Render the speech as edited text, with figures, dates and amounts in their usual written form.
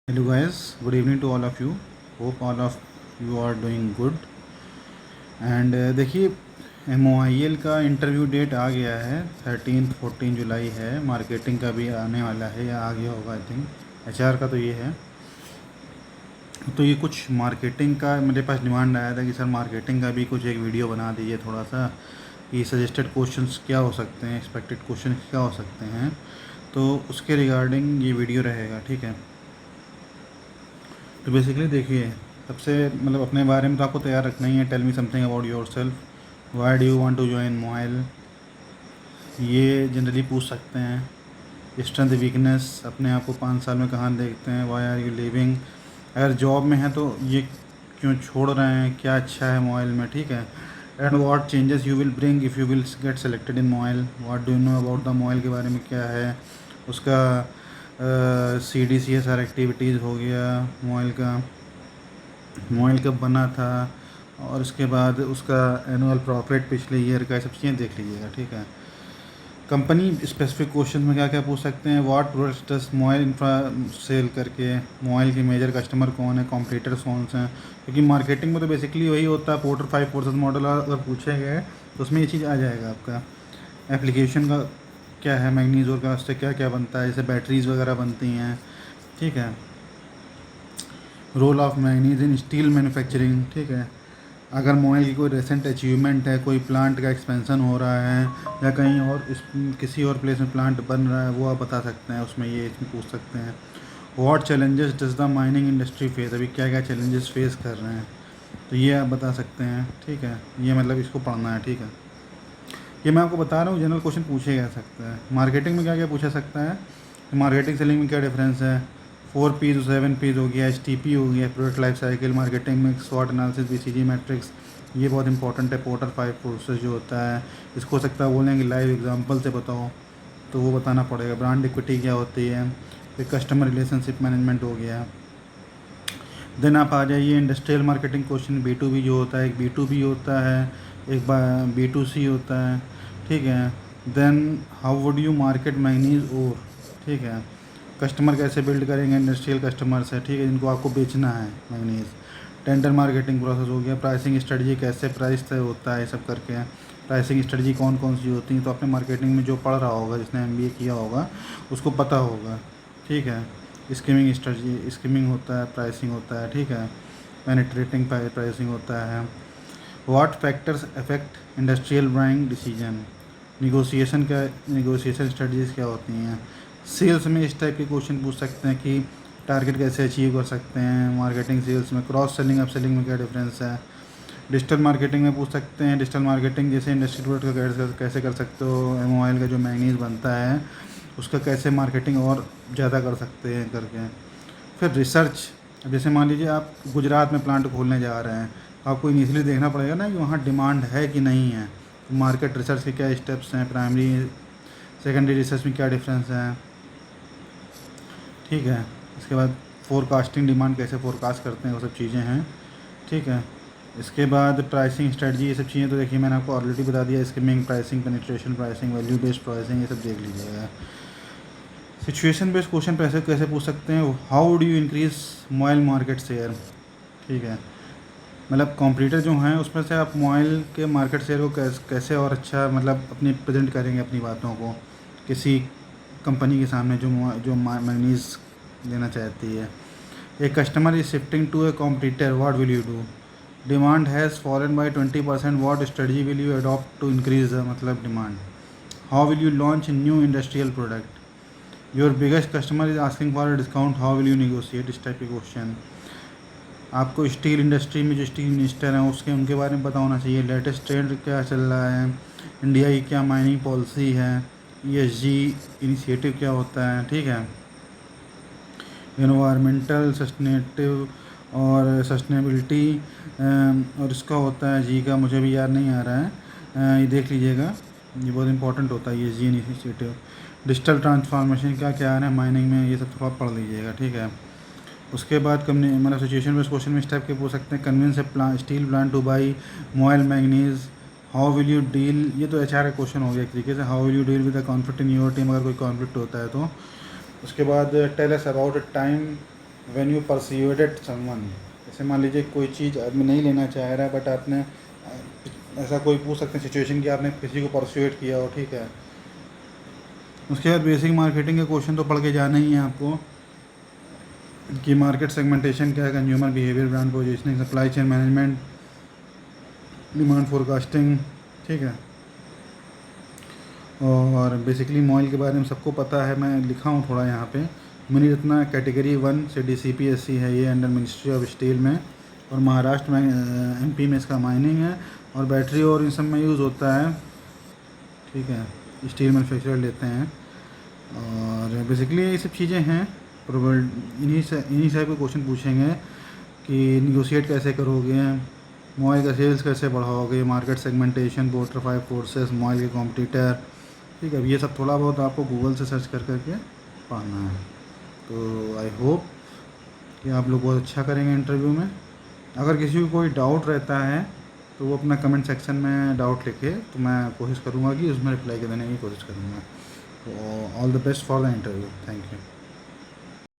Hello guys, good evening to all of you. Hope all of you are doing good. And देखिए MOIL का interview date आ गया है 13-14 जुलाई है। Marketing का भी आने वाला है या आ गया होगा आई थिंक। HR का तो ये है। तो ये कुछ मार्केटिंग का मेरे पास डिमांड आया था कि सर मार्केटिंग का भी कुछ एक वीडियो बना दीजिए थोड़ा सा, कि सजेस्टेड क्वेश्चंस क्या हो सकते हैं, एक्सपेक्टेड क्वेश्चन क्या हो सकते हैं। तो उसके रिगार्डिंग ये वीडियो रहेगा, ठीक है। तो बेसिकली देखिए, सबसे मतलब अपने बारे में तो आपको तैयार रखना ही है। Tell me something about yourself, why do you want to join mobile, ये जनरली पूछ सकते हैं। स्ट्रेंथ वीकनेस, अपने आप को 5 साल में कहाँ देखते हैं। वाई आर यू लिविंग, अगर जॉब में है तो ये क्यों छोड़ रहे हैं, क्या अच्छा है मोबाइल में, ठीक है। And what changes you will bring if you will get selected in mobile, what do you know about the mobile के बारे में क्या है उसका। CDCSR एक्टिविटीज़ हो गया, मोबाइल कब बना था, और उसके बाद उसका एनुअल प्रॉफिट पिछले ईयर का, सब चीज़ें देख लीजिएगा, ठीक है। कंपनी स्पेसिफिक क्वेश्चन में क्या क्या पूछ सकते हैं। What products does mobile infra sell करके, मोबाइल के मेजर कस्टमर कौन है, कॉम्पिटिटर्स कौन से हैं। क्योंकि मार्केटिंग में तो बेसिकली वही होता है। पोर्टर 5 फोर्सेस मॉडल अगर पूछे गए तो उसमें ये चीज़ आ जाएगा आपका। एप्लीकेशन का क्या है, मैग्नीज और का उससे क्या क्या बनता है, जैसे बैटरीज वगैरह बनती हैं, ठीक है। Role of manganese in steel manufacturing, ठीक है। अगर मोबाइल की कोई रिसेंट अचीवमेंट है, कोई प्लांट का एक्सपेंशन हो रहा है या कहीं और किसी और प्लेस में प्लांट बन रहा है, वो आप बता सकते हैं उसमें, ये इसमें पूछ सकते हैं। What challenges does the mining industry face, अभी क्या क्या चैलेंजेस फेस कर रहे हैं, तो ये आप बता सकते हैं, ठीक है। ये मतलब इसको पढ़ना है, ठीक है। ये मैं आपको बता रहा हूँ, जनरल क्वेश्चन पूछे जा सकता है। मार्केटिंग में क्या क्या पूछा सकता है, मार्केटिंग सेलिंग में क्या डिफरेंस है। 4 P's 7 P's हो गया, STP हो गया, प्रोडक्ट लाइफ साइकिल, मार्केटिंग में स्वॉट एनालिसिस, BCG मैट्रिक्स, ये बहुत इंपॉर्टेंट है। पोर्टर 5 फोर्सेस जो होता है, इसको हो सकता है बोलेंगे लाइव एग्जांपल से बताओ, तो वो बताना पड़ेगा। ब्रांड इक्विटी क्या होती है, फिर कस्टमर रिलेशनशिप मैनेजमेंट हो गया। देन आप आ जाइए इंडस्ट्रियल मार्केटिंग क्वेश्चन, B2B जो होता है, एक B2B होता है, एक B2C होता है, ठीक है। Then how would you market manganese ore, ठीक है। कस्टमर कैसे बिल्ड करेंगे, इंडस्ट्रियल कस्टमर्स है, ठीक है, जिनको आपको बेचना है मैग्नीज। टेंडर मार्केटिंग प्रोसेस हो गया। प्राइसिंग स्ट्रेटजी, कैसे प्राइस तय होता है, ये सब करके। प्राइसिंग स्ट्रेटजी कौन कौन सी होती हैं, तो अपने मार्केटिंग में जो पढ़ रहा होगा, जिसने MBA किया होगा उसको पता होगा, ठीक है। स्कीमिंग स्ट्रेटजी, स्कीमिंग होता है, प्राइसिंग होता है, ठीक है। पेनिट्रेटिंग प्राइसिंग होता है। What factors affect industrial buying decision, negotiation strategies क्या होती हैं। सेल्स में इस टाइप के क्वेश्चन पूछ सकते हैं कि टारगेट कैसे अचीव कर सकते हैं। मार्केटिंग सेल्स में क्रॉस सेलिंग अप सेलिंग में क्या डिफरेंस है। डिजिटल मार्केटिंग में पूछ सकते हैं, डिजिटल मार्केटिंग जैसे इंडस्ट्री प्रोडक्ट का कैसे कर सकते हो। मोबाइल का जो मैग्नीज बनता है उसका कैसे मार्केटिंग और ज़्यादा कर सकते हैं करके। फिर रिसर्च, जैसे मान लीजिए आप गुजरात में प्लांट खोलने जा रहे हैं, आपको इनिशियली देखना पड़ेगा ना कि वहाँ डिमांड है कि नहीं है। मार्केट रिसर्च के क्या स्टेप्स हैं, प्राइमरी सेकेंडरी रिसर्च में क्या डिफरेंस है, ठीक है। इसके बाद फोरकास्टिंग, डिमांड कैसे फोरकास्ट करते हैं, वो सब चीज़ें हैं, ठीक है। इसके बाद प्राइसिंग स्ट्रेटजी, ये सब चीज़ें तो देखिए मैंने आपको ऑलरेडी बता दिया। Skimming pricing, penetration pricing, value based pricing, ये सब देख लीजिएगा। सिचुएशन बेस्ड क्वेश्चन पैसे कैसे पूछ सकते हैं। How would you increase mobile market share, ठीक है। मतलब कॉम्पिटिटर जो हैं उसमें से आप मोबाइल के मार्केट शेयर को कैसे और अच्छा मतलब अपनी प्रेजेंट करेंगे अपनी बातों को किसी कंपनी के सामने जो मैग्नीज देना चाहती है। एक customer is shifting to a competitor, what will you do. Demand has fallen by 20%, what strategy will you adopt to increase the मतलब demand. How will you launch new industrial product. Your biggest customer is asking for a discount, how will you negotiate. इस type के question. आपको steel industry में जो steel minister हैं उसके उनके बारे में पता होना चाहिए। लेटेस्ट ट्रेंड क्या चल रहा है, इंडिया की क्या माइनिंग पॉलिसी है, ESG इनिशिएटिव क्या होता है, ठीक है। इन्वायरमेंटल सस्टेनेटिव और सस्टेनेबिलिटी, और इसका होता है जी का मुझे भी याद नहीं आ रहा है, ये देख लीजिएगा, ये बहुत इंपॉर्टेंट होता है ESG इनिशिएटिव। डिजिटल ट्रांसफॉर्मेशन क्या क्या है माइनिंग में, ये सब थोड़ा पढ़ लीजिएगा, ठीक है। उसके बाद कम मतलब सिचुएशन बेस्ड क्वेश्चन में इस टाइप के पूछ सकते हैं। Convince A steel plant two by mobile manganese, how will you deal, ये तो HR का क्वेश्चन हो गया एक तरीके से। How will you deal with the conflict in your team, अगर कोई कॉन्फ्लिक्ट होता है तो। उसके बाद tell us about a time when you persuaded someone, जैसे मान लीजिए कोई चीज़ आदमी नहीं लेना चाह रहा है बट आपने ऐसा कोई पूछ सकते हैं सिचुएशन कि आपने किसी को परस्यूड किया हो, ठीक है। उसके बाद बेसिक मार्केटिंग के क्वेश्चन तो पढ़ के जाना ही है आपको कि मार्केट सेगमेंटेशन क्या है, consumer behaviour, brand positioning, supply chain management, demand forecasting, ठीक है। और बेसिकली मॉइल के बारे में सबको पता है, मैं लिखा हूँ थोड़ा यहाँ पे। मणिरत्ना कैटेगरी 1 से DCPSC है ये, अंडर मिनिस्ट्री ऑफ स्टील में, और महाराष्ट्र में MP में इसका माइनिंग है, और बैटरी और इन सब में यूज़ होता है, ठीक है। स्टील मैन्युफैक्चरर लेते हैं, और बेसिकली ये सब चीज़ें हैं। प्रोबेबल इन्हीं से कोई क्वेश्चन पूछेंगे कि निगोशिएट कैसे करोगे, मॉइल का सेल्स कैसे बढ़ाओगे, market segmentation, Porter 5 forces, MOIL के कॉम्पिटिटर, ठीक है। ये सब थोड़ा बहुत आपको गूगल से सर्च कर करके पढ़ना है। तो आई होप कि आप लोग बहुत अच्छा करेंगे इंटरव्यू में। अगर किसी को कोई डाउट रहता है तो वो अपना कमेंट सेक्शन में डाउट लिखे, तो मैं कोशिश करूँगा कि उसमें रिप्लाई देने की कोशिश करूँगा। तो all the best for the interview. Thank you.